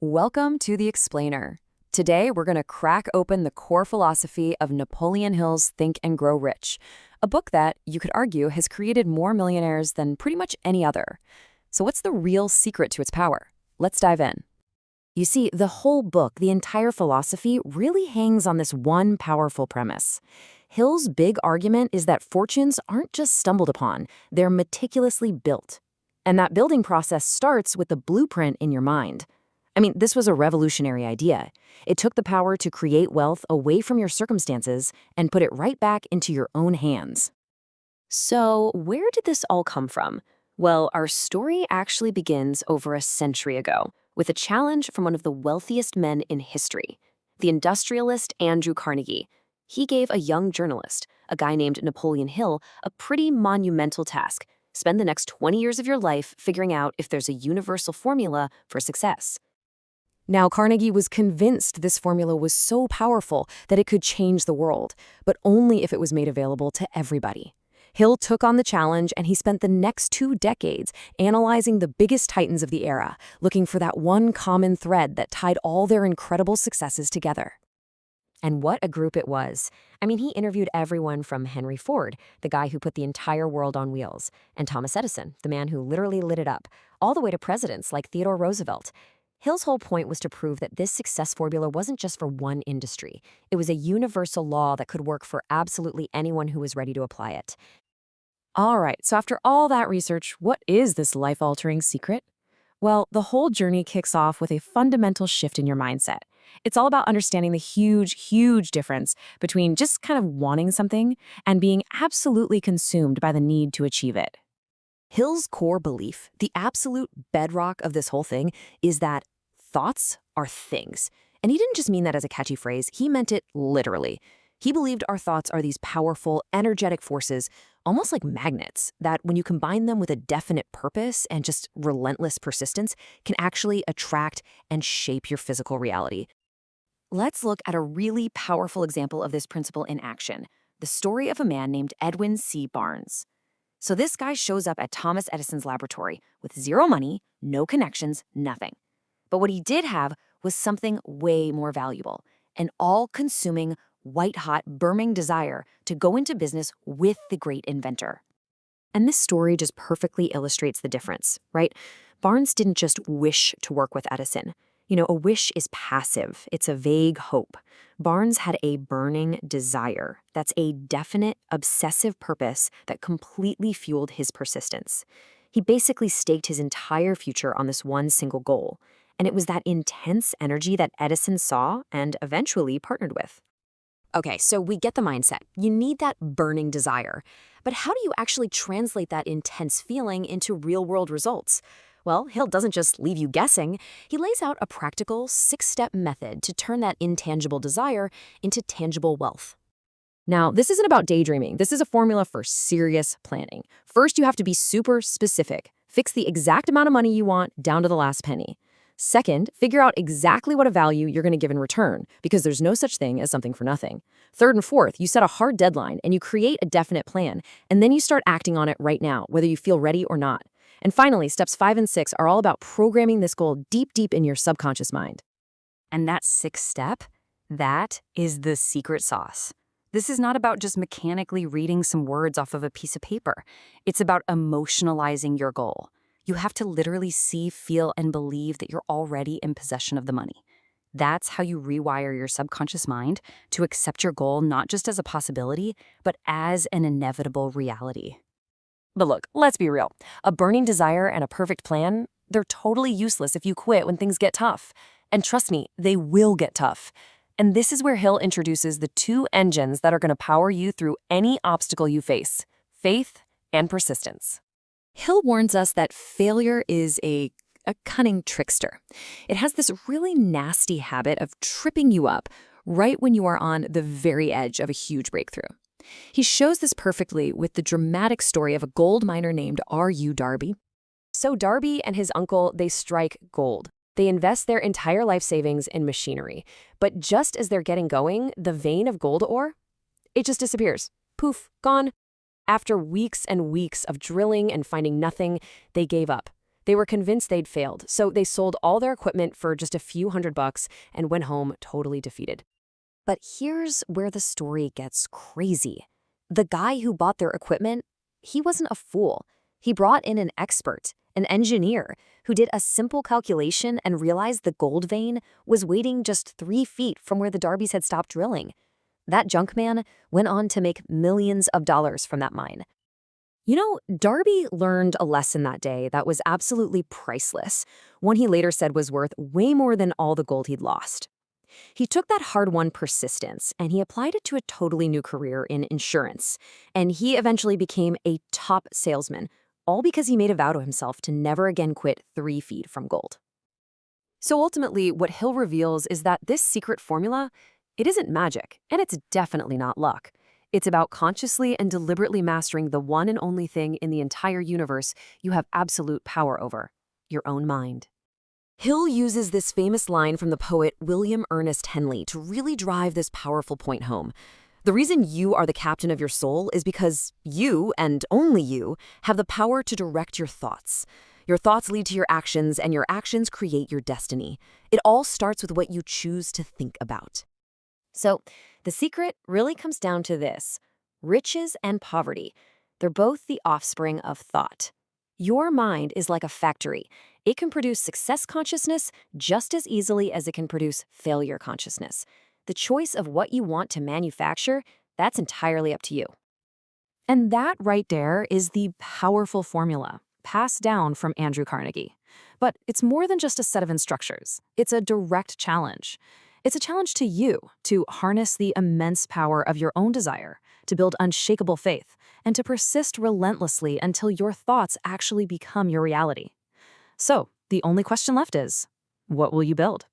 Welcome to The Explainer. Today, we're going to crack open the core philosophy of Napoleon Hill's Think and Grow Rich, a book that, you could argue, has created more millionaires than pretty much any other. So what's the real secret to its power? Let's dive in. You see, the whole book, the entire philosophy, really hangs on this one powerful premise. Hill's big argument is that fortunes aren't just stumbled upon, they're meticulously built. And that building process starts with the blueprint in your mind. I mean, this was a revolutionary idea. It took the power to create wealth away from your circumstances and put it right back into your own hands. So, where did this all come from? Well, our story actually begins over a century ago with a challenge from one of the wealthiest men in history, the industrialist Andrew Carnegie. He gave a young journalist, a guy named Napoleon Hill, a pretty monumental task. Spend the next 20 years of your life figuring out if there's a universal formula for success. Now, Carnegie was convinced this formula was so powerful that it could change the world, but only if it was made available to everybody. Hill took on the challenge, and he spent the next 2 decades analyzing the biggest titans of the era, looking for that one common thread that tied all their incredible successes together. And what a group it was. I mean, he interviewed everyone from Henry Ford, the guy who put the entire world on wheels, and Thomas Edison, the man who literally lit it up, all the way to presidents like Theodore Roosevelt. Hill's whole point was to prove that this success formula wasn't just for one industry. It was a universal law that could work for absolutely anyone who was ready to apply it. All right, so after all that research, what is this life-altering secret? Well, the whole journey kicks off with a fundamental shift in your mindset. It's all about understanding the huge difference between just kind of wanting something and being absolutely consumed by the need to achieve it. Hill's core belief, the absolute bedrock of this whole thing, is that thoughts are things. And he didn't just mean that as a catchy phrase, he meant it literally. He believed our thoughts are these powerful, energetic forces, almost like magnets, that when you combine them with a definite purpose and just relentless persistence, can actually attract and shape your physical reality. Let's look at a really powerful example of this principle in action, the story of a man named Edwin C. Barnes. So this guy shows up at Thomas Edison's laboratory with zero money, no connections, nothing. But what he did have was something way more valuable, an all-consuming, white-hot, burning desire to go into business with the great inventor. And this story just perfectly illustrates the difference, right? Barnes didn't just wish to work with Edison. You know, a wish is passive. It's a vague hope. Barnes had a burning desire. That's a definite, obsessive purpose that completely fueled his persistence. He basically staked his entire future on this one single goal. And it was that intense energy that Edison saw and eventually partnered with. Okay, so we get the mindset. You need that burning desire. But how do you actually translate that intense feeling into real-world results? Well, Hill doesn't just leave you guessing. He lays out a practical 6-step method to turn that intangible desire into tangible wealth. Now, this isn't about daydreaming. This is a formula for serious planning. First, you have to be super specific. Fix the exact amount of money you want down to the last penny. Second, figure out exactly what a value you're going to give in return, because there's no such thing as something for nothing. Third and fourth, you set a hard deadline and you create a definite plan, and then you start acting on it right now, whether you feel ready or not. And finally, steps 5 and 6 are all about programming this goal deep in your subconscious mind. And that 6th step, that is the secret sauce. This is not about just mechanically reading some words off of a piece of paper. It's about emotionalizing your goal. You have to literally see, feel, and believe that you're already in possession of the money. That's how you rewire your subconscious mind to accept your goal not just as a possibility, but as an inevitable reality. But look, let's be real. A burning desire and a perfect plan, they're totally useless if you quit when things get tough. And trust me, they will get tough. And this is where Hill introduces the 2 engines that are going to power you through any obstacle you face: faith and persistence. Hill warns us that failure is a cunning trickster. It has this really nasty habit of tripping you up right when you are on the very edge of a huge breakthrough. He shows this perfectly with the dramatic story of a gold miner named R.U. Darby. So Darby and his uncle, they strike gold. They invest their entire life savings in machinery. But just as they're getting going, the vein of gold ore, it just disappears. Poof, gone. After weeks and weeks of drilling and finding nothing, they gave up. They were convinced they'd failed, so they sold all their equipment for just a few $100 and went home totally defeated. But here's where the story gets crazy. The guy who bought their equipment, he wasn't a fool. He brought in an expert, an engineer, who did a simple calculation and realized the gold vein was waiting just 3 feet from where the Darbys had stopped drilling. That junk man went on to make millions of dollars from that mine. You know, Darby learned a lesson that day that was absolutely priceless, one he later said was worth way more than all the gold he'd lost. He took that hard-won persistence and he applied it to a totally new career in insurance, and he eventually became a top salesman, all because he made a vow to himself to never again quit 3 feet from gold. So ultimately, what Hill reveals is that this secret formula, it isn't magic, and it's definitely not luck. It's about consciously and deliberately mastering the one and only thing in the entire universe you have absolute power over, your own mind. Hill uses this famous line from the poet William Ernest Henley to really drive this powerful point home. The reason you are the captain of your soul is because you, and only you, have the power to direct your thoughts. Your thoughts lead to your actions, and your actions create your destiny. It all starts with what you choose to think about. So, the secret really comes down to this. Riches and poverty, they're both the offspring of thought. Your mind is like a factory. It can produce success consciousness just as easily as it can produce failure consciousness. The choice of what you want to manufacture, that's entirely up to you. And that right there is the powerful formula passed down from Andrew Carnegie. But it's more than just a set of instructions. It's a direct challenge. It's a challenge to you to harness the immense power of your own desire, to build unshakable faith, and to persist relentlessly until your thoughts actually become your reality. So, the only question left is, what will you build?